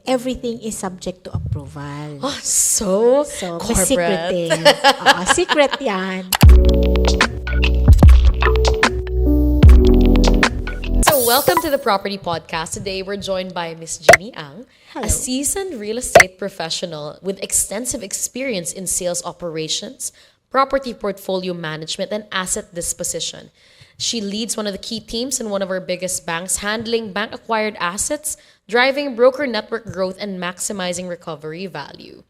everything is subject to approval. Oh, so corporate. Secretive. Secret yan. So, welcome to the Property Podcast. Today, we're joined by Miss Ginie Ang, Hello. a seasoned real estate professional with extensive experience in sales operations, property portfolio management, and asset disposition. She leads one of the key teams in one of our biggest banks, handling bank-acquired assets, driving broker network growth, and maximizing recovery value.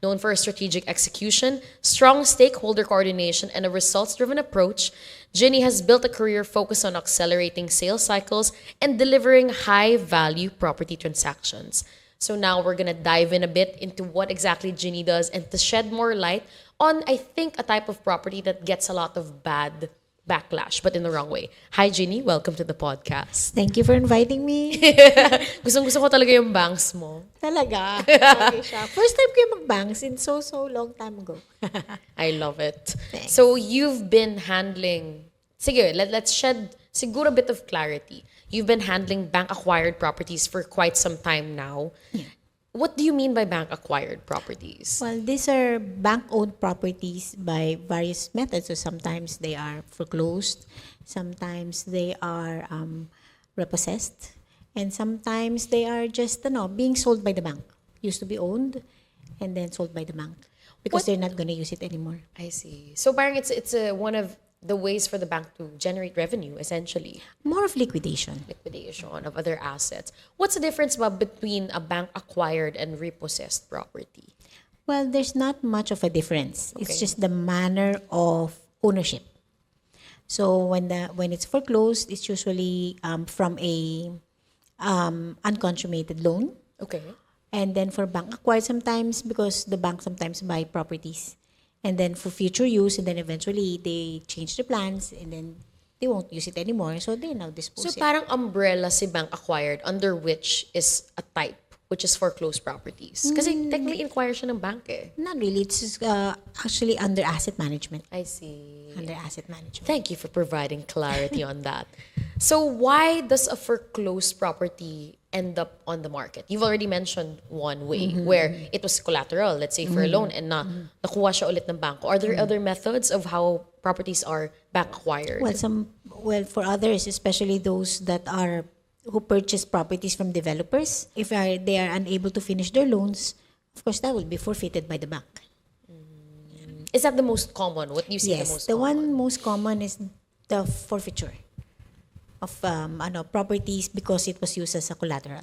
Known for her strategic execution, strong stakeholder coordination, and a results-driven approach, Ginie has built a career focused on accelerating sales cycles and delivering high-value property transactions. So now we're going to dive in a bit into what exactly Ginie does and to shed more light on, I think, a type of property that gets a lot of bad backlash, but in the wrong way. Hi, Ginie. Welcome to the podcast. Thank you for inviting me. Gustong-gusto ko talaga yung bangs mo. Talaga. Okay siya. First time ko yung mag-banks in so long time ago. I love it. Thanks. So you've been handling, sige, let's shed siguro a bit of clarity. You've been handling bank-acquired properties for quite some time now. Yeah. What do you mean by bank-acquired properties? Well, these are bank-owned properties by various methods. So sometimes they are foreclosed, sometimes they are repossessed, and sometimes they are just being sold by the bank. Used to be owned and then sold by the bank because they're not going to use it anymore. I see. So parang it's one of the ways for the bank to generate revenue, essentially. More of liquidation. Liquidation of other assets. What's the difference between a bank-acquired and repossessed property? Well, there's not much of a difference. Okay. It's just the manner of ownership. So when it's foreclosed, it's usually from a unconsummated loan. Okay. And then for bank acquired sometimes because the bank sometimes buy properties. And then for future use, and then eventually they change the plans and then they won't use it anymore. So they now dispose So it. parang umbrella si bank acquired under which is a type, which is foreclosed properties. Kasi technically inquire siya ng bank eh. Not really. It's just, actually under asset management. I see. Under asset management. Thank you for providing clarity on that. So why does a foreclosed property end up on the market? You've already mentioned one way where it was collateral, let's say for a loan, and nakuha siya ulit ng banko. Are there other methods of how properties are bank acquired? Well, for others, especially those who purchase properties from developers, if they are unable to finish their loans, of course that will be forfeited by the bank. Is that the most common? What do you see the most Yes, the common? one most common is the forfeiture of properties because it was used as a collateral.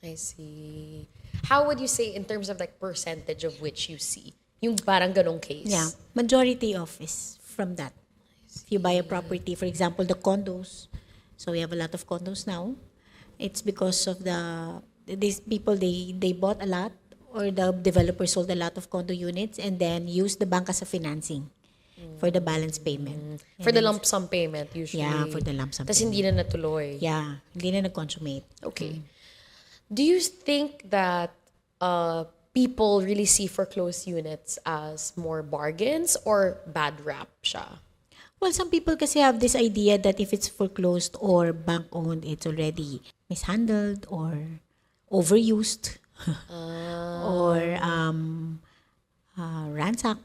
I see. How would you say in terms of like percentage of which you see? Yung parang ganong case. Yeah, majority of is from that. If you buy a property, for example, the condos, so we have a lot of condos now. It's because of these people, they bought a lot, or the developer sold a lot of condo units and then used the bank as a financing for the balance payment. For the lump sum payment, usually. Yeah, for the lump sum Tas payment. hindi na natuloy. Yeah, hindi na nag-consummate. Okay. Do you think that people really see foreclosed units as more bargains or bad rap siya? Well, some people kasi have this idea that if it's foreclosed or bank-owned, it's already mishandled or overused or ransacked,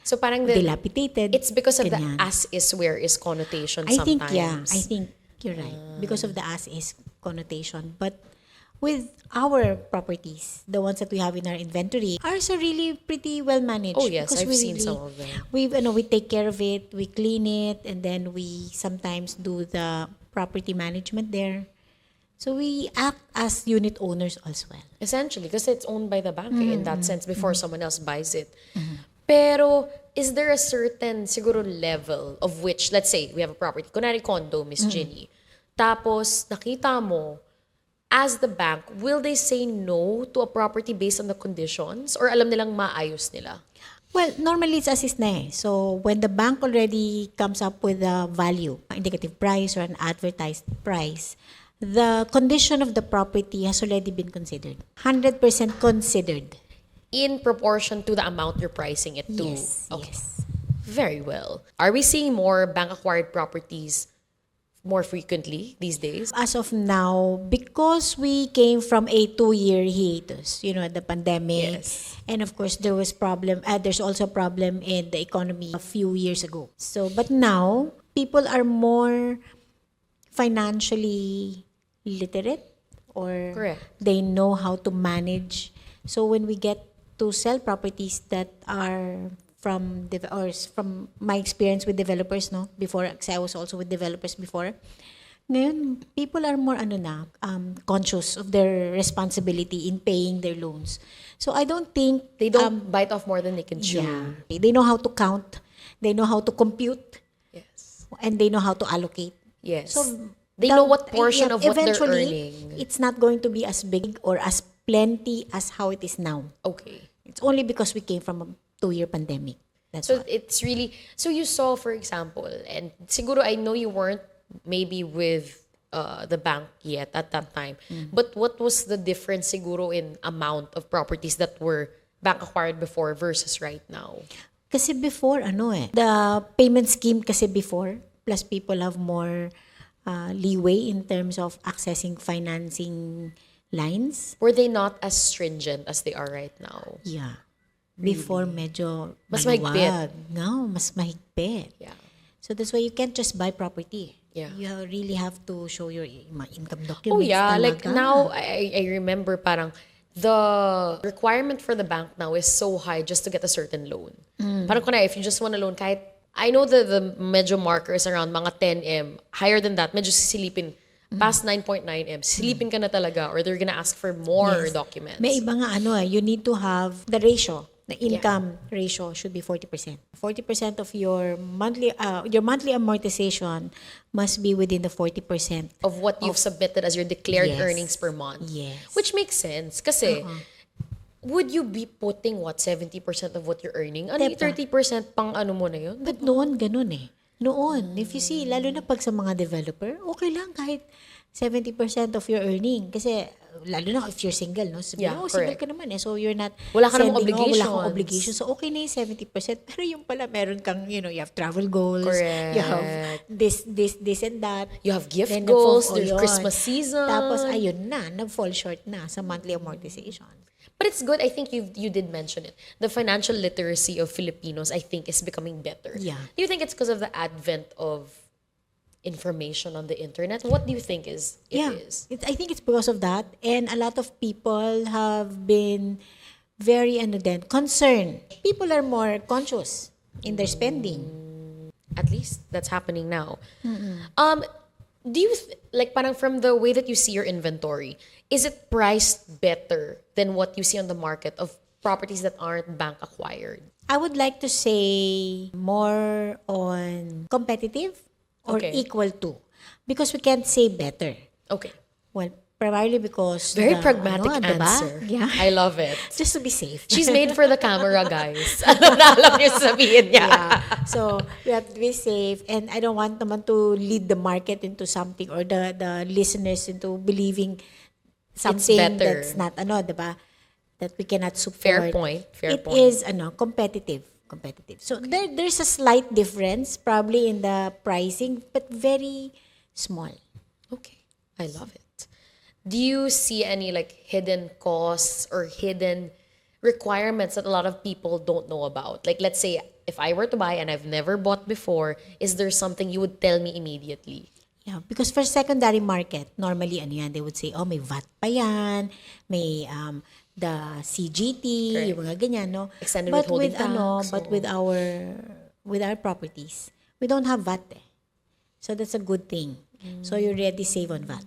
So parang dilapidated. it's because of ganyan. the as is where is connotation I sometimes. think you're right. Because of the as-is connotation. But with our properties, the ones that we have in our inventory, ours are really pretty well managed. Oh yes, because I've seen some of them. We take care of it, we clean it, and then we sometimes do the property management there. So we act as unit owners as well. Essentially, because it's owned by the bank in that sense before someone else buys it. Pero, is there a certain siguro level of which, let's say, we have a property, kunwari condo, Miss Ginie, tapos nakita mo, as the bank, will they say no to a property based on the conditions? Or alam nilang maayos nila? Well, normally it's assist na eh. So when the bank already comes up with a value, indicative price or an advertised price, the condition of the property has already been considered. 100% considered. In proportion to the amount you're pricing it to? Yes, Okay. yes. Very well. Are we seeing more bank-acquired properties more frequently these days? As of now, because we came from a 2-year hiatus, the pandemic, Yes. and of course there was problem. There's also a problem in the economy a few years ago. So, but now people are more financially literate, or Correct. they know how to manage. So when we get to sell properties that are from my experience with developers, no, before, kasi I was also with developers before. Ngayon, people are more conscious of their responsibility in paying their loans. So I don't think They don't bite off more than they can chew. yeah, they know how to count, they know how to compute, Yes. and they know how to allocate. Yes. So they know what portion of what they're eventually, earning. it's not going to be as big or as plenty as how it is now. Okay. It's only because we came from a 2-year pandemic. That's So why. it's really, so you saw, for example, and siguro I know you weren't maybe with the bank yet at that time, but what was the difference siguro in amount of properties that were bank acquired before versus right now? Kasi before, the payment scheme kasi before, plus people have more leeway in terms of accessing financing lines. Were they not as stringent as they are right now? Yeah. Before, medyo Mas maluwag. mahigpit. No, mas mahigpit. Yeah. So that's why you can't just buy property. Yeah. You really have to show your income documents. Oh yeah, like talaga. now I remember parang the requirement for the bank now is so high just to get a certain loan. Parang kunwari, if you just want a loan, kahit, I know the medyo markers around mga 10M, higher than that, medyo sisilipin. Past 9.9M, silipin ka na talaga, or they're gonna ask for more Yes. documents. May iba nga you need to have the ratio. The income ratio should be 40%. 40% of your monthly amortization must be within the 40%. Of what you've submitted as your declared Yes. earnings per month. Yes. Which makes sense. Kasi, would you be putting 70% of what you're earning? Ano yung Diba? 30% pang ano mo na yun? But noon, ganun eh. Noon, if you see, lalo na pag sa mga developer, okay lang kahit 70% of your earning. Kasi, lalo na if you're single, no? Sabi, Yeah, single correct. ka naman eh. So, you're not Wala ka namang wala kang obligations. obligation. So, okay na yung 70%. Pero yung pala, meron kang, you have travel goals. Correct. You have this and that. You have gift Then, goals, nag-fall- there's yun. Christmas season. Tapos, ayun na, nag-fall short na sa monthly amortization. But it's good. I think you did mention it. The financial literacy of Filipinos, I think, is becoming better. Yeah. Do you think it's because of the advent of information on the internet? What do you think it is? I think it's because of that. And a lot of people have been very concerned. People are more conscious in their spending. At least that's happening now. Do you like parang from the way that you see your inventory, is it priced better than what you see on the market of properties that aren't bank acquired? I would like to say more on competitive or Okay. equal to. Because we can't say better. Okay. Well, primarily because Very the, pragmatic diba? answer. Yeah. I love it. Just to be safe. She's made for the camera, guys. Alam niyo sabihin niya. Yeah. So we have to be safe, and I don't want naman to lead the market into something or the listeners into believing something better. that's not diba? That we cannot support. Fair point. Fair It point. is competitive. So there's a slight difference probably in the pricing, but very small. Okay. I love it. Do you see any like hidden costs or hidden requirements that a lot of people don't know about? Like, let's say if I were to buy and I've never bought before, is there something you would tell me immediately? Yeah, because for secondary market, normally they would say, may VAT pa yan, may the CGT, Correct. yung mga ganyan, no? Extended But withholding with tax, but oo. with our properties, we don't have VAT eh. So that's a good thing. So you already save on VAT.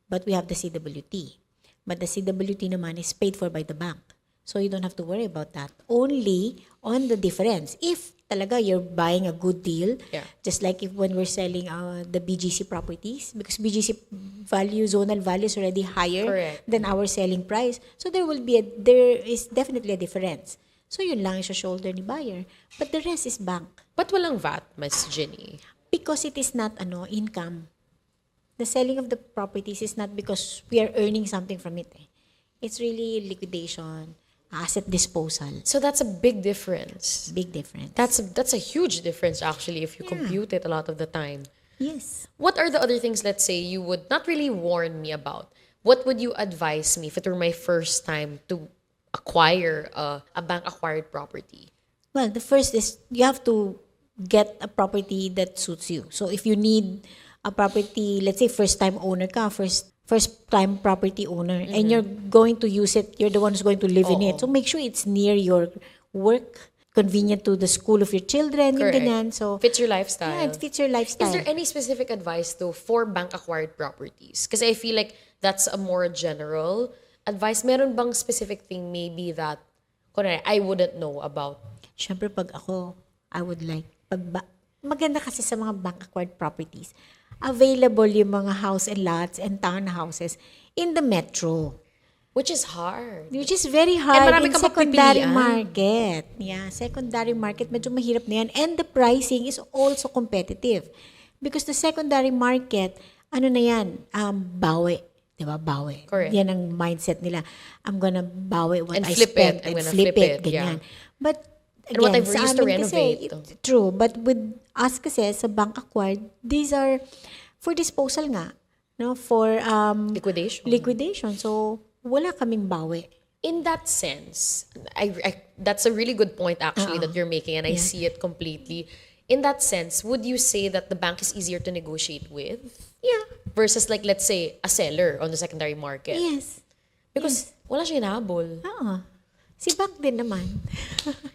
But we have the CWT. But the CWT naman is paid for by the bank. So you don't have to worry about that. Only on the difference. If talaga you're buying a good deal, Yeah. just like if when we're selling the BGC properties, because BGC zonal value is already higher Correct. than our selling price. So there is definitely a difference. So yun lang sa shoulder ni buyer. But the rest is bank. But walang VAT, Miss Ginie. Because it is not income. The selling of the properties is not because we are earning something from it. It's really liquidation, asset disposal. So that's a big difference. Big difference. That's a huge difference actually if you compute it a lot of the time. Yes. What are the other things, let's say, you would not really warn me about? What would you advise me if it were my first time to acquire a bank-acquired property? Well, the first is you have to get a property that suits you. So if you need a property, let's say first-time owner ka, first-time property owner, and you're going to use it, you're the one who's going to live in it. So make sure it's near your work, convenient to the school of your children, yung Correct. ganyan. So Fits your lifestyle. yeah, it fits your lifestyle. Is there any specific advice though for bank-acquired properties? Because I feel like that's a more general advice. Meron bang specific thing maybe that kunwari, I wouldn't know about? Siyempre, pag ako, I would like, maganda kasi sa mga bank-acquired properties, available yung mga house and lots and townhouses in the metro. Which is hard. Which is very hard marami in kang secondary mapipilian. market. Yeah, secondary market, medyo mahirap na yan. And the pricing is also competitive. Because the secondary market, ano na yan, bawi. Diba? Bawi. Correct. Yan ang mindset nila. I'm gonna bawi what And I flip spent it. I'm and gonna flip flip it. it, Ganyan. yeah. But And what again, I've sa used to amin kasi, renovate. true. But with us kasi, sa bank acquired, these are for disposal nga. No? For liquidation. So, wala kaming bawi. In that sense, that's a really good point actually that you're making, and I see it completely. In that sense, would you say that the bank is easier to negotiate with Yeah. versus like, let's say, a seller on the secondary market? Yes. Because wala siya inahabol. Oo. Si bank din naman.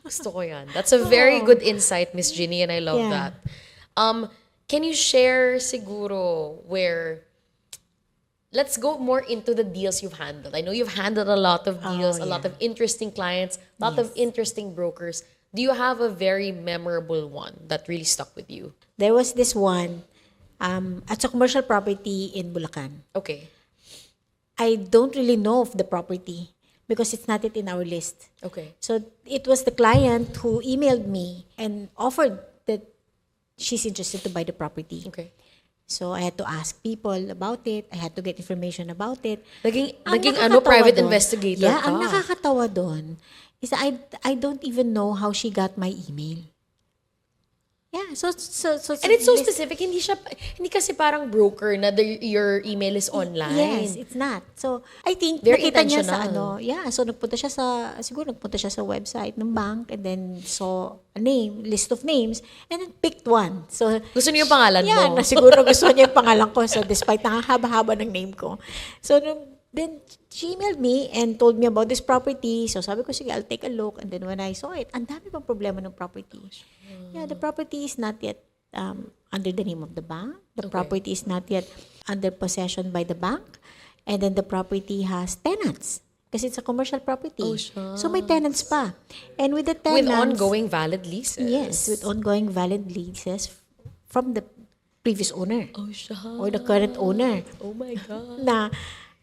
Gusto ko yan. That's a very good insight, Miss Ginie, and I love Yeah. that. Can you share siguro where, let's go more into the deals you've handled. I know you've handled a lot of deals, a lot of interesting clients, a lot of interesting brokers. Do you have a very memorable one that really stuck with you? There was this one at a commercial property in Bulacan. Okay. I don't really know of the property because it's not yet in our list. Okay. So it was the client who emailed me and offered that she's interested to buy the property. Okay. So I had to ask people about it. I had to get information about it. Naging nakakatawa private dun- investigator yeah, ka. ang nakakatawa doon is I don't even know how she got my email. Yeah, so And it's so specific. Hindi kasi parang broker na your email is online. Yes, it's not. So, I think Very nakita niya sa intentional. so nagpunta siya sa website ng bank and then saw a list of names, and then picked one. So, Gusto niyo yung pangalan yeah, mo? na siguro gusto niya yung pangalan ko. So, despite nakahaba-haba ng name ko. So, then she emailed me and told me about this property. So, sabi ko, sige, I'll take a look. And then when I saw it, ang dami pang problema ng property. Yeah, the property is not yet under the name of the bank. The property is not yet under possession by the bank. And then the property has tenants. Kasi it's a commercial property. Oh, shucks. So, may tenants pa. And with the With tenants... ongoing valid leases. Yes, with ongoing valid leases from the previous owner Oh, siya. or the current owner. Oh my God. Na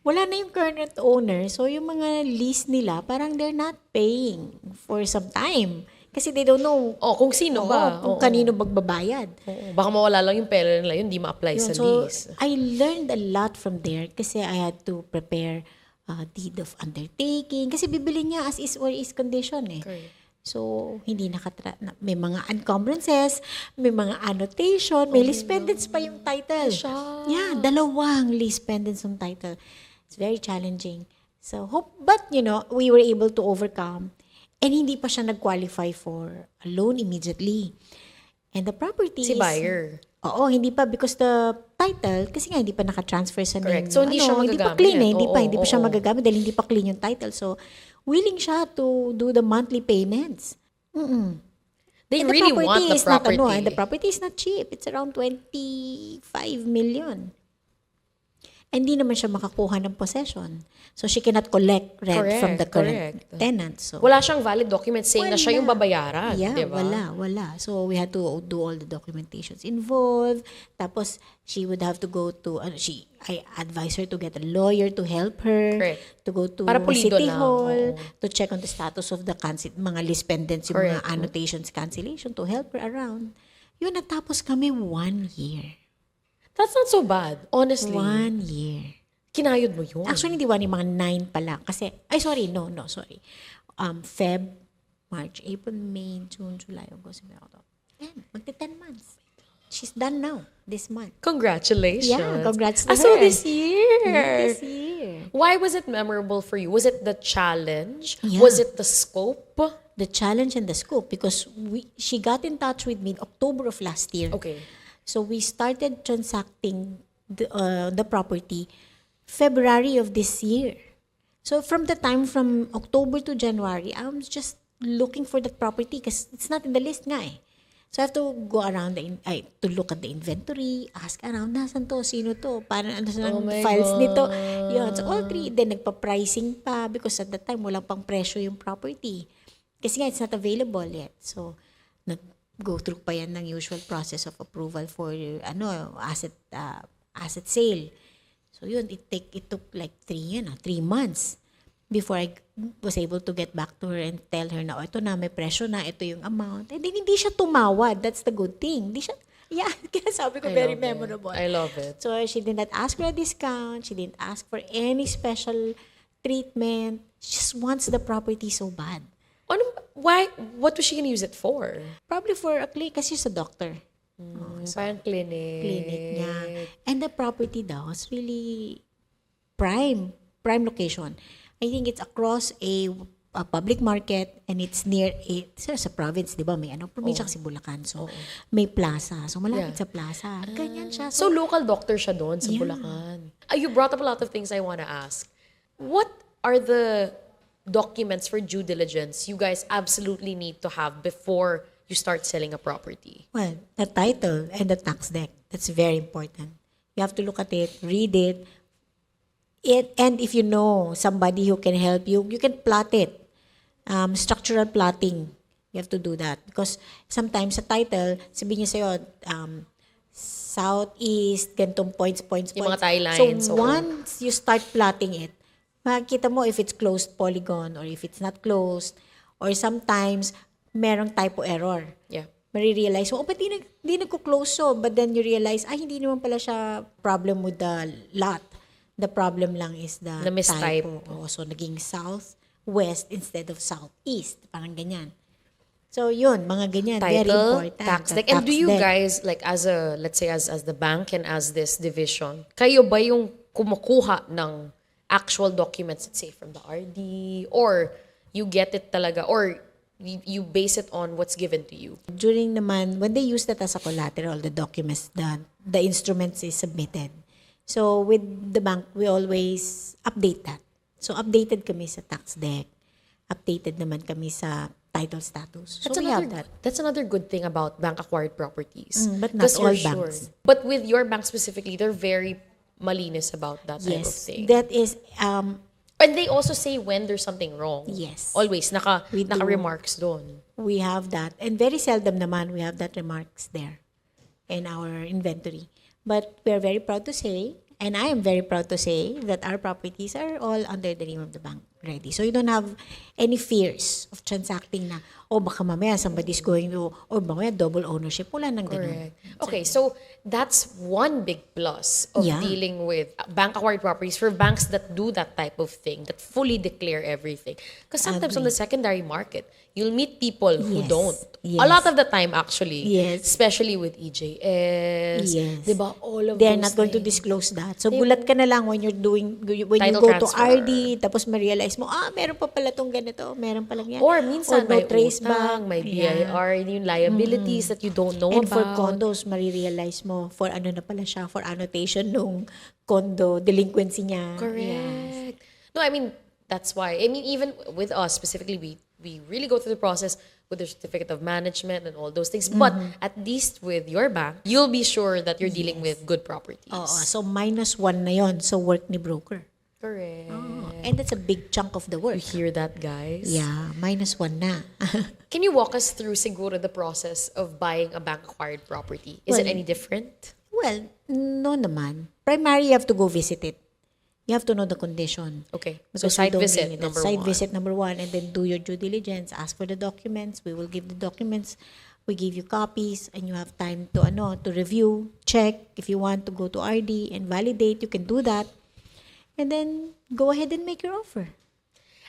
wala na yung current owner, so yung mga lease nila, parang they're not paying for some time. Kasi they don't know Kung sino ba? kung kanino magbabayad. Oo. Baka mawala lang yung pera nila, yun di ma-apply sa So, lease. I learned a lot from there kasi I had to prepare deed of undertaking. Kasi bibili niya as is or is condition eh. Correct. So, hindi may mga encumbrances, may mga annotation, may lease pendants pa yung title. Yeah, 2 lease pendants yung title. It's very challenging. So, but we were able to overcome, and hindi pa siya nag-qualify for a loan immediately. And the property Si buyer. Oo, hindi pa because the title, kasi nga hindi pa naka-transfer sa name. Correct. So, hindi siya Hindi pa magagamit. clean eh. Oo, Hindi pa siya oo. magagamit dahil hindi pa clean yung title. So, willing siya to do the monthly payments. They And really want the is not, property. and the property is not cheap. It's around 25 million. And hindi naman siya makakuha ng possession. So, she cannot collect rent from the current tenant. So, Wala siyang valid document saying na siya yung babayaran. yeah, di ba? wala. So, we had to do all the documentations involved. Tapos, she would have to go to, I advise her to get a lawyer to help her. Correct. To go to Para pulido City lang, Hall, oo. to check on the status of the mga list pendants, yung mga annotations, cancellation, to help her around. Yun, natapos kami 1 year. That's not so bad, honestly. 1 year. Kinayod mo yun. Actually, hindi 1 year, mga 9 pa lang. Kasi, sorry. Feb, March, April, May, June, July, August, September, October. 10. Magti 10 months. She's done now, this month. Congratulations. Yeah, congrats to So her. this year. This year. Why was it memorable for you? Was it the challenge? Yeah. Was it the scope? The challenge and the scope, because she got in touch with me in October of last year. Okay. So we started transacting the property February of this year. So from October to January, I was just looking for that property because it's not in the list nga eh. So I have to go around to look at the inventory, ask around, nasan to, sino to, ano Oh my files God. nito. Yun, so all three. Then nagpa-pricing pa because at that time walang pang presyo yung property. Kasi nga, it's not available yet. So, nag-go through pa yan ng usual process of approval for asset sale. So yun, it took like 3 months before I was able to get back to her and tell her na, ito na, may presyo na, ito yung amount. And then, hindi siya tumawad. That's the good thing. Hindi siya, kaya sabi ko, very memorable. I love it. So, she did not ask for a discount. She didn't ask for any special treatment. She just wants the property so bad. Why? What was she gonna use it for? Probably for a clinic, kasi she's a doctor. Parang clinic Niya. And the property daw is really prime location. I think it's across a public market and it's near sa province, di ba? May probinsya kasi Bulacan. So, may plaza. So, malapit sa plaza. Ganyan siya. So, local doctor siya doon sa Bulacan. You brought up a lot of things I want to ask. What are the documents for due diligence you guys absolutely need to have before you start selling a property? Well, the title and the tax deck. That's very important. You have to look at it, read it, and if you know somebody who can help you, you can plot it. Structural plotting. You have to do that. Because sometimes sa title, sabihin niya sa'yo, southeast, gantong points. Yung mga tie lines. So once you start plotting it, makikita mo if it's closed polygon or if it's not closed. Or sometimes, merong typo error. Yeah. Marirealize mo, ba't di nagko-close so? But then you realize, hindi naman pala siya problem with the lot. The problem lang is the mistype. typo. So, naging southwest instead of southeast. Parang ganyan. So, yun, mga ganyan. Very Title, important. tax The deck. And do you deck. guys, like let's say as the bank and as this division, kayo ba yung kumukuha ng actual documents, let's say from the RD, or you get it talaga, or you base it on what's given to you? During naman, when they use that as a collateral, the documents, the instruments is submitted. So, with the bank, we always update that. So, updated kami sa tax deck. Updated naman kami sa title status. So, we have that. That's another good thing about bank-acquired properties. But not 'Cause all you're banks. But with your bank specifically, they're very malinis about that type of Yes. thing. That is, And they also say when there's something wrong. Yes. Always, We do. naka-remarks doon. we have that. And very seldom naman, we have that remarks there in our inventory. But we're very proud to say, and I am very proud to say, that our properties are all under the name of the bank ready. So you don't have any fears of transacting na, baka mamaya somebody's going to, or mamaya double ownership. Wala nang ganun. Correct. Okay, so that's one big plus of Yeah. dealing with bank-acquired properties for banks that do that type of thing, that fully declare everything. Because sometimes on the secondary market, you'll meet people who Yes. don't. Yes. A lot of the time, actually. Yes. Especially with EJS. Yes. Diba? All of They're those not going to things. disclose that. So, gulat ka na lang when you Title go transfer. to RD, tapos ma-realize mo, meron pa pala tong ganito, meron pa lang yan. Or minsan no may trace utang, may BIR, yung liabilities that you don't know And about. for condos, marirealize mo, for ano na pala siya, for annotation nung condo, delinquency niya. Correct. No, I mean, that's why. I mean, even with us specifically, we really go through the process with the certificate of management and all those things. But at least with your bank, you'll be sure that you're dealing with good properties. Oo, so -1 na yon sa work ni broker. Correct. And that's a big chunk of the You work. hear that, guys? Yeah, -1 na. Can you walk us through siguro the process of buying a bank-acquired property? Is it Well, any different? Well, no naman. Primary, you have to go visit it. You have to know the condition. Okay. So Because we site don't visit, really- number Site one. visit number 1, and then do your due diligence. Ask for the documents. We will give the documents. We give you copies, and you have time to review, check. If you want to go to RD and validate, you can do that. And then go ahead and make your offer.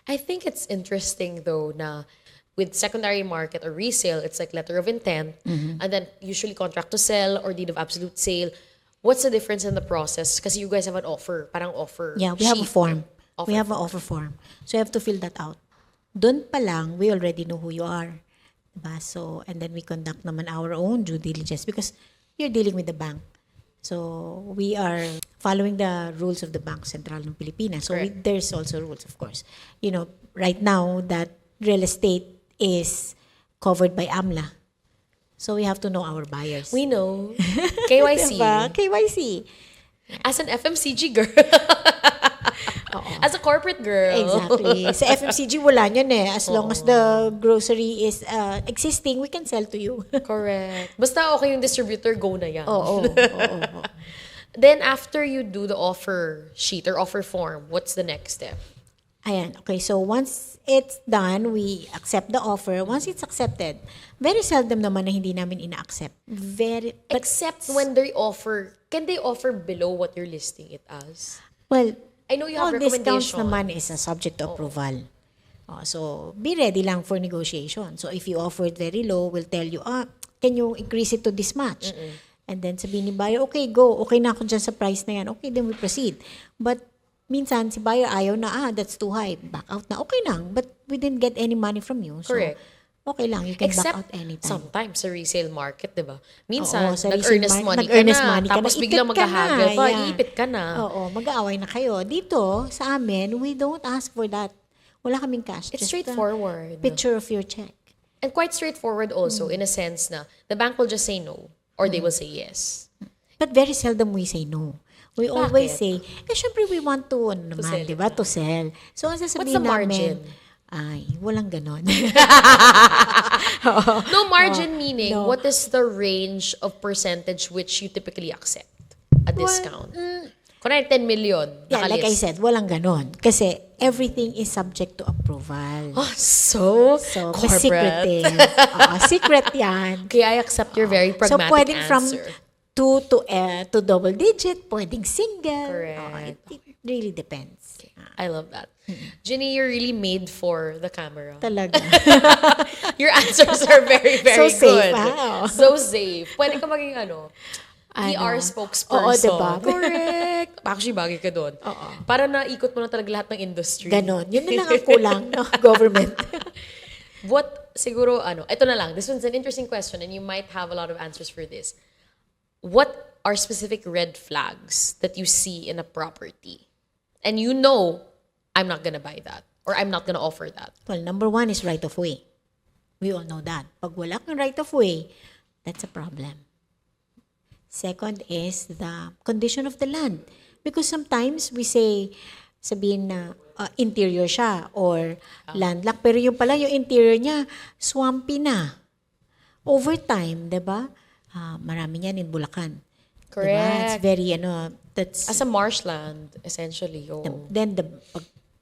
I think it's interesting though na With secondary market or resale, it's like letter of intent, and then usually contract to sell or deed of absolute sale. What's the difference in the process? Because you guys have an offer, parang offer Yeah, we have a sheet. form. Offer We have an offer form. So you have to fill that out. Doon pa lang, we already know who you are. Diba? So, and then we conduct naman our own due diligence because you're dealing with the bank. So, we are following the rules of the Bank Central ng Pilipinas. So, Correct. there's also rules, of course. Right now, that real estate is covered by AMLA. So, we have to know our buyers. We know. KYC. Diba? KYC. As an FMCG girl. As a corporate girl. Exactly. Sa FMCG, wala yun eh. As long as the grocery is existing, we can sell to you. Correct. Basta okay yung distributor, go na yan. Oo. Then after you do the offer sheet or offer form, what's the next step? Ayan. Okay, so once it's done, we accept the offer. Once it's accepted, very seldom naman na hindi namin ina-accept. But Except when they offer, can they offer below what you're listing it as? well, I know you have all discounts recommendation. naman is a subject to approval. So, be ready lang for negotiation. So, if you offered very low, we'll tell you, can you increase it to this much? And then sabihin ni buyer, okay, go. Okay na ako dyan sa price na yan. Okay, then we proceed. But, minsan, si buyer ayaw na, that's too high. Back out na. Okay lang. But, we didn't get any money from you. So, Correct. okay lang. You can Except back out anytime. sometimes sa resale market, di ba? Minsan, Oo, sa nag-earnest resale money, nag-earnest ka na, money ka na, tapos ipit biglang ka maghahagel na, pa, yeah. iipit ka na. Oo, mag-aaway na kayo. Dito, sa amin, we don't ask for that. Wala kaming cash. It's Just a straightforward. picture of your check. And quite straightforward also in a sense na the bank will just say no or they will say yes. But very seldom we say no. We always say, syempre we want to, sell di ba, to sell. So, ang What's sasabihin the margin? namin, walang ganon. No margin meaning, no. what is the range of percentage which you typically accept? A discount. Kunwari 10 million, Yeah, like I nakalist. said, walang ganon. Kasi everything is subject to approval. Oh, so mas corporate. secretive. Secret yan. Okay, I accept your very So, pragmatic pwedeng from answer. 2 to double digit, pwedeng single. Correct. It really depends. I love that. Ginie, you're really made for the camera. Talaga. Your answers are very, very So safe, good. ah. So safe. Pwede ka maging PR spokesperson. Oo, diba? Correct. Actually, bagay ka doon. Para naikot mo na talaga lahat ng industry. Ganon. Yun na lang ang kulang, no? Government. Siguro, ito na lang. This one's an interesting question and you might have a lot of answers for this. What are specific red flags that you see in a property? And you know, I'm not gonna buy that. Or I'm not gonna offer that. Well, number 1 is right of way. We all know that. Pag wala kang right of way, that's a problem. Second is the condition of the land. Because sometimes we say, sabihin na interior siya or landlocked. Pero yung pala, yung interior niya, swampy na. Over time, diba? Marami niyan in Bulacan. Diba? It's Correct. very, that's... As a marshland, essentially. Then,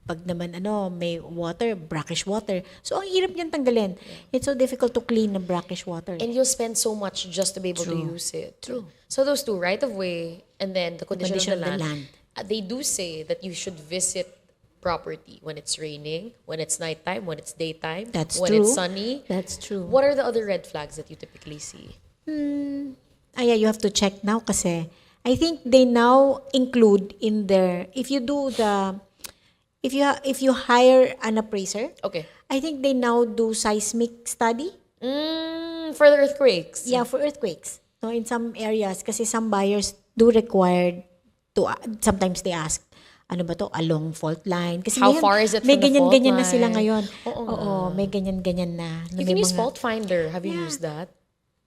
pag naman, may water, brackish water. So, ang hirap niyan tanggalin. It's so difficult to clean the brackish water. And you'll spend so much just to be able to use it. True. So those two, right of way, and then the condition, Condition of the of the land. They do say that you should visit property when it's raining, when it's nighttime, when it's daytime, That's when true. it's sunny. That's true. What are the other red flags that you typically see? Yeah, you have to check now kasi I think they now include in their, if you hire an appraiser, Okay. I think they now do seismic study. For the earthquakes. Yeah, for earthquakes. So in some areas, kasi some buyers do require to, sometimes they ask, ano ba to, along fault line. Kasi How ngayon, far is it may from the fault ganyan-ganyan na sila line? ngayon. Oo May ganyan-ganyan na. You can use Fault Finder. Have you used that?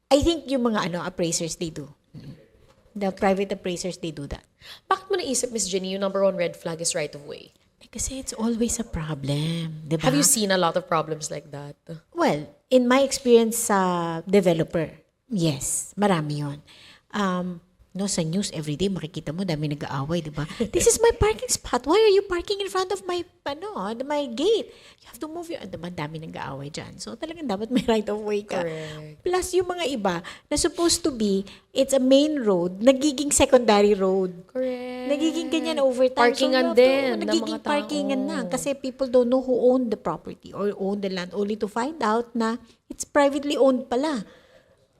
I think yung mga appraisers, they do. The private appraisers, they do that. Bakit mo naisip, Miss Ginie, yung number 1 red flag is right of way? Kasi it's always a problem. Diba? Have you seen a lot of problems like that? Well, in my experience sa developer, yes, marami yun. No, sa news, everyday makikita mo, dami nag-aaway, di ba? This is my parking spot. Why are you parking in front of my gate? You have to move your... Diba, dami nag-aaway dyan. So, talagang dapat may right of way ka. Correct. Plus, yung mga iba, na supposed to be, it's a main road, nagiging secondary road. Correct. Nagiging ganyan over time. Parkingan so, din ng nagiging mga tao. parkingan na. Kasi people don't know who owned the property or owned the land, only to find out na it's privately owned pala.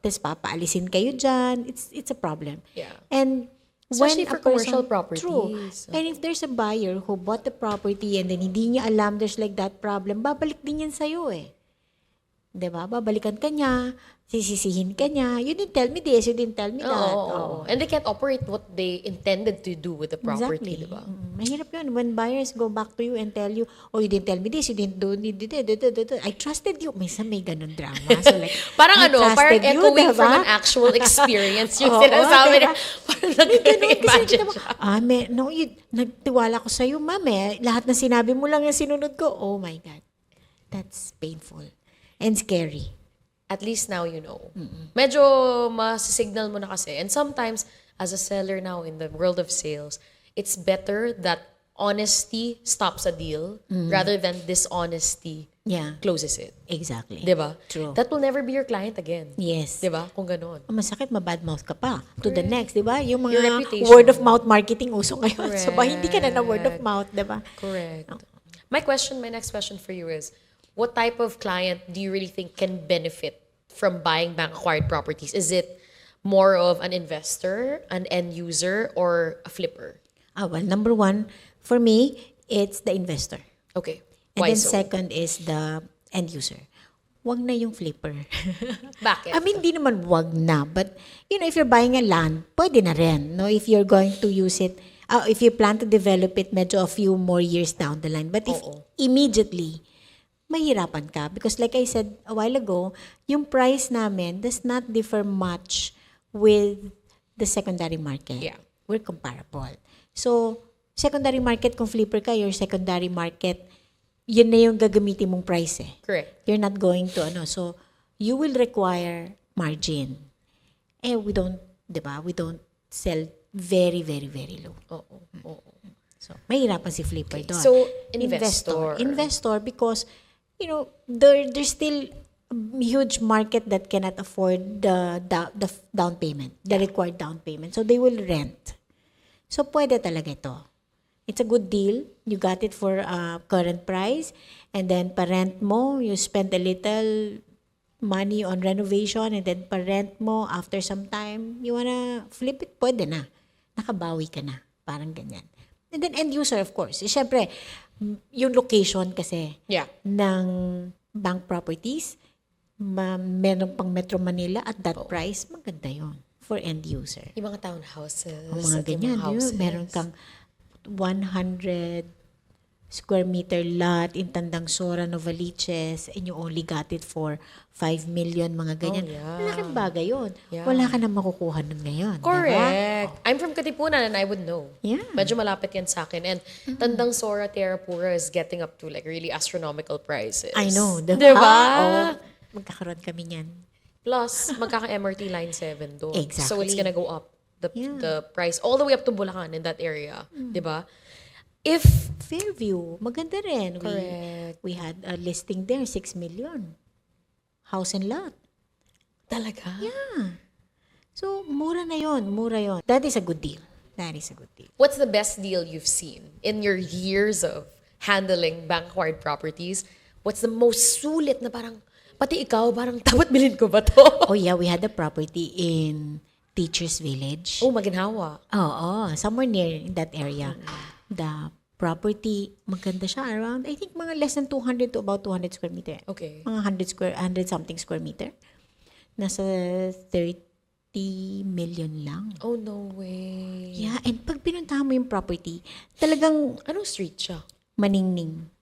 Tapos papaalisin kayo dyan. It's a problem. Yeah. And Especially for commercial properties. True. And if there's a buyer who bought the property and then hindi niya alam there's like that problem, babalik din yan sa'yo eh. Diba? Babalikan ka niya, sisisihin ka niya. You didn't tell me this, you didn't tell me that. Oo. And they can't operate what they intended to do with the property, Exactly. diba? Mahirap yun. When buyers go back to you and tell you, oh, you didn't tell me this, you didn't do it. I trusted you. May ganun drama. So like, Parang I parang trusted you, echoing diba? from an actual experience yung Oo, sinasabi diba? na parang nag-imagine siya. Nagtiwala ko sa'yo, ma'am eh. Lahat na sinabi mo lang yung sinunod ko. Oh my God. That's painful. And scary. At least now you know. Medyo mas-signal mo na kasi. And sometimes, as a seller now in the world of sales, it's better that honesty stops a deal rather than dishonesty Yeah. closes it. Exactly. Diba? True. That will never be your client again. Yes. Diba? Kung ganun. Masakit, mabadmouth ka pa. To the next, di ba? Yung Your mga reputation. word of mouth marketing uso ngayon. So, ba, hindi ka na word of Correct. mouth, di ba? Correct. My next question for you is, what type of client do you really think can benefit from buying bank-acquired properties? Is it more of an investor, an end user, or a flipper? Well, number one, for me, it's the investor. Okay. And Why then so? second is the end user. Wag na yung flipper. Bakit? I mean, di naman wag na. But, if you're buying a land, pwede na rin. No? If you're going to use it, if you plan to develop it, medyo a few more years down the line. But if immediately, mahirapan ka. Because like I said a while ago, yung price namin does not differ much with the secondary market. Yeah. We're comparable. So, secondary market, kung flipper ka, your secondary market, yun na yung gagamitin mong price eh. Correct. You're not going to, so you will require margin. We don't, di ba? We don't sell very, very, very low. Oo. So, mahirapan si flipper doon. So, investor. Investor because, there's still a huge market that cannot afford the down payment, the required down payment. So, they will rent. So, pwede talaga ito. It's a good deal. You got it for current price. And then, pa-rent mo, you spend a little money on renovation and then pa-rent mo after some time, you wanna flip it, pwede na. Nakabawi ka na. Parang ganyan. And then, end user, of course. Siyempre, yung location kasi ng bank properties, meron pang Metro Manila at that price, maganda yon for end user. Yung mga townhouses. Mga ganyan. Meron kang 100 square meter lot in Tandang Sora, Novaliches, and you only got it for 5 million, mga ganyan. Malaking bagay yun. Wala ka na makukuha nun ngayon. Correct. Diba? I'm from Katipunan and I would know. Yeah. Medyo malapit yan sa akin. And Tandang Sora, Tierra Pura is getting up to like really astronomical prices. I know. Diba? Magkakaroon kami niyan. Plus, magkaka-MRT Line 7 doon. Exactly. So it's gonna go up. The price all the way up to Bulacan in that area. Diba? If Fairview, maganda rin. Correct. We had a listing there, 6 million. House and lot. talaga? Yeah. So, mura na yon. That is a good deal. What's the best deal you've seen in your years of handling bank-acquired properties? What's the most sulit na parang, pati ikaw, parang dapat bilhin ko ba to? Oh yeah, we had a property in Teachers Village. Oh, Maginhawa. Oo, somewhere near in that area. The property, maganda siya around, I think mga less than 200 to about 200 square meter. Okay. Mga 100 something square meter. Nasa 30 million lang. Oh, no way. Yeah, and pag pinuntahan mo yung property, talagang Anong street siya? maningning.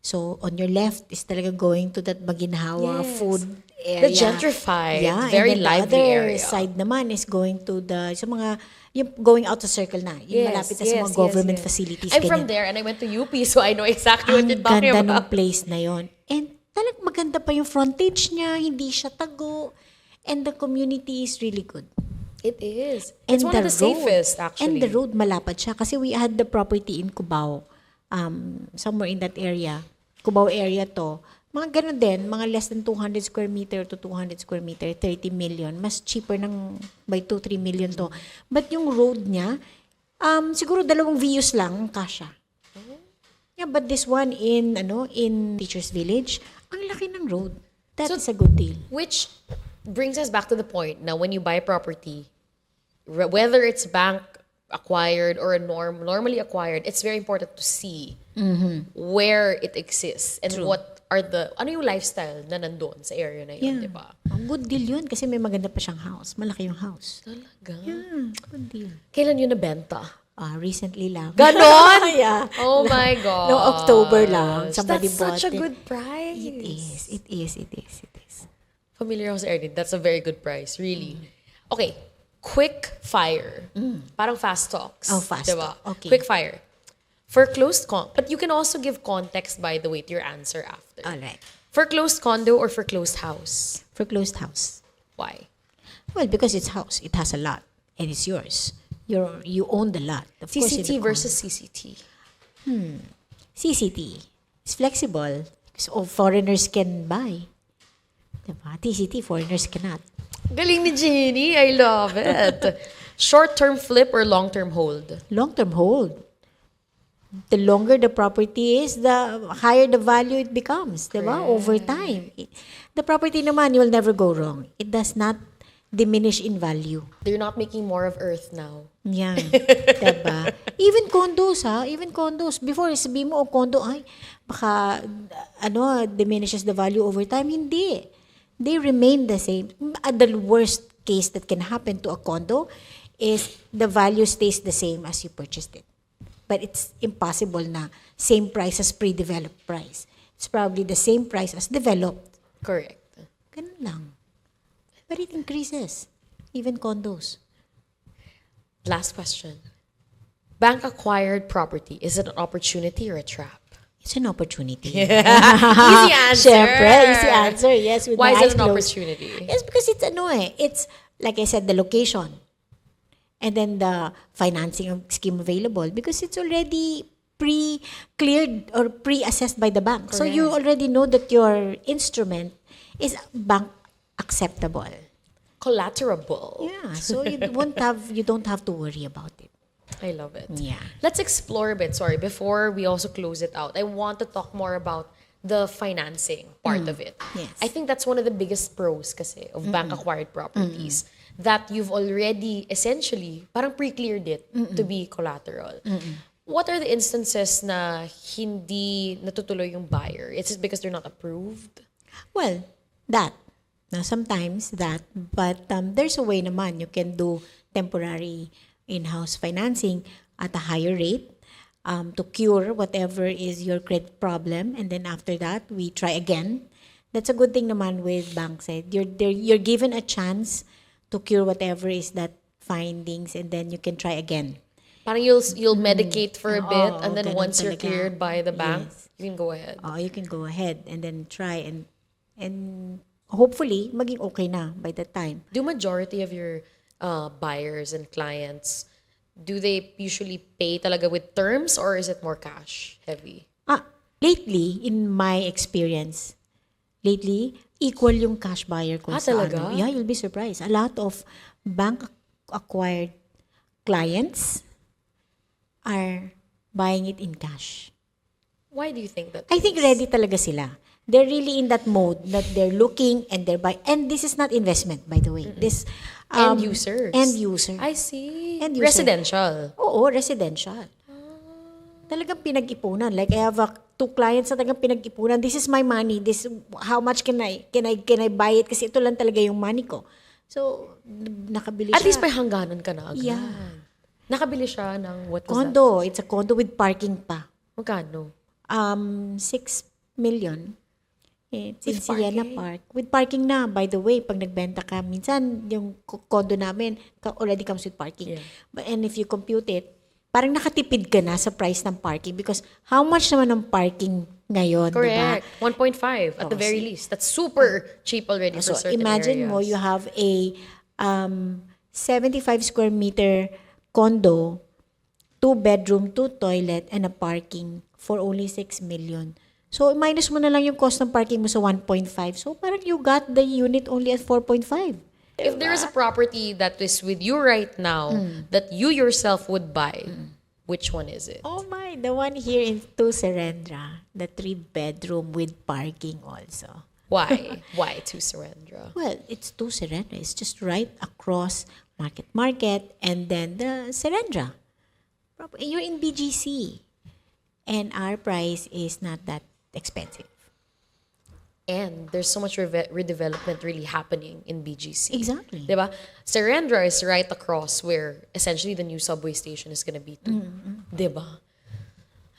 So, on your left is talaga going to that Maginhawa Yes. food area. The gentrified, Yeah, very and then lively the other area. side naman is going to yung going out to circle na. Yung malapit na sa mga government facilities. I'm ganyan. from there and I went to UP, so I know exactly what Ang you're talking ganda ng about. place na yon. And talagang maganda pa yung frontage niya, hindi siya tago. And the community is really good. It is. It's one of the safest, actually. And the road, malapad siya. Kasi we had the property in Cubao, somewhere in that area. Cubao area to. Mga ganun din, mga less than 200 square meter to 200 square meter, 30 million. Mas cheaper ng by 2-3 million to. But yung road niya, siguro 2 views lang ang kasya. Yeah, but this one in Teachers Village, ang laki ng road. That is a good deal. Which brings us back to the point now, when you buy property, whether it's bank acquired or normally acquired, it's very important to see where it exists and what are ano yung lifestyle na nandun sa area na yun, di ba? Ang good deal yun kasi may maganda pa siyang house. Malaki yung house. Talaga? Yeah, good deal. Kailan yun nabenta? Recently lang. Ganon? Yeah. Oh my God. No, October lang. Somebody That's bought such a it. good price. It is. Familiar ako sa area. That's a very good price, really. Okay, quick fire. Parang fast talks. Oh, fast diba? talk. Okay. Quick fire. For closed but you can also give context, by the way, to your answer after. All right. For closed condo or for closed house? For closed house. Why? Well, because it's house. It has a lot. And it's yours. You own the lot. Of course, in CCT the versus CCT. CCT. It's flexible. So foreigners can buy. Diba? TCT, foreigners cannot. Galing ni Ginie. I love it. Short-term flip or long-term hold? Long-term hold. The longer the property is, the higher the value it becomes. Diba? Over time. The property naman, you will never go wrong. It does not diminish in value. They're not making more of earth now. Yan. Diba? Even condos, ha? Even condos. Before, sabihin mo, condo, ay, baka, diminishes the value over time. Hindi. They remain the same. The worst case that can happen to a condo is the value stays the same as you purchased it. But it's impossible na same price as pre-developed price. It's probably the same price as developed. Correct. Ganun lang. But it increases. Even condos. Last question. Bank-acquired property, is it an opportunity or a trap? It's an opportunity. Easy answer. Siyempre, easy answer. Yes, with Why my is eyes it an closed. opportunity? Yes, because it's like I said, the location. And then the financing scheme available because it's already pre-cleared or pre-assessed by the bank. So you already know that your instrument is bank acceptable. Collaterable. Yeah, so you don't have to worry about it. I love it. Yeah. Let's explore a bit, before we also close it out. I want to talk more about the financing part of it. Yes. I think that's one of the biggest pros kasi of bank-acquired properties. That you've already essentially parang pre-cleared it to be collateral. What are the instances na hindi natutuloy yung buyer? Is it because they're not approved? Well, that. Now, sometimes that. But there's a way naman. You can do temporary in-house financing at a higher rate to cure whatever is your credit problem. And then after that, we try again. That's a good thing naman with banks. You're given a chance to cure whatever is that findings, and then you can try again. Parang you'll medicate for a bit, and then ganun once you're talaga. cleared by the bank, Yes. you can go ahead. You can go ahead and then try and hopefully maging okay na by that time. Do majority of your buyers and clients, do they usually pay talaga with terms or is it more cash heavy? Lately, in my experience, equal yung cash buyer ko sa talaga? Yeah, you'll be surprised. A lot of bank-acquired clients are buying it in cash. Why do you think that? I think ready talaga sila. They're really in that mode that they're looking and they're buying. And this is not investment, by the way. This End users. End user. I see. End user. Residential. Oo, residential. Talagang pinag-ipunan. Like I have 2 clients na talagang pinag-ipunan. This is my money. How much can I buy it? Kasi ito lang talaga yung money ko. So, nakabili At siya. least may hangganan ka na agad. Yeah. Nakabili siya ng what was that? Condo. It's a condo with parking pa. Magkano? 6 million. It's in With Siena parking? Park. With parking na, by the way, pag nagbenta ka, minsan yung condo namin already comes with parking. Yeah. And if you compute it, parang nakatipid ka na sa price ng parking because how much naman ang parking ngayon, Correct. diba? 1.5 at the very least. That's super cheap already for So certain imagine areas. mo, you have a 75 square meter condo, 2 bedroom, 2 toilet, and a parking for only 6 million. So, minus mo na lang yung cost ng parking mo sa 1.5. So, parang you got the unit only at 4.5. If there is a property that is with you right now that you yourself would buy, which one is it? Oh my, the one here in 2 Serendra, the 3 bedroom with parking also. Why? Why to Surrendra? Well, it's 2 Serendra. It's just right across Market, and then the Serendra. You're in BGC. And our price is not that expensive. And there's so much redevelopment really happening in BGC. Exactly. Diba? Surrendra is right across where essentially the new subway station is gonna be too. Diba?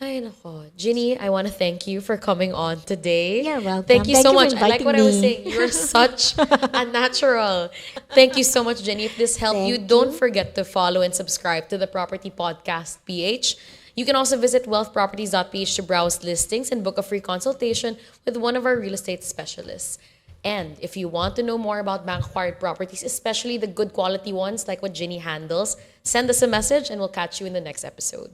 Ay, nako. Ginie, I want to thank you for coming on today. You're welcome. Thank you Thank so you for much. I like inviting what I was me. saying. You're such a natural. Thank you so much, Ginie. If this helped you, Thank don't forget to follow and subscribe to the Property Podcast PH. You can also visit wealthproperties.ph to browse listings and book a free consultation with one of our real estate specialists. And if you want to know more about bank-acquired properties, especially the good quality ones like what Ginie handles, send us a message and we'll catch you in the next episode.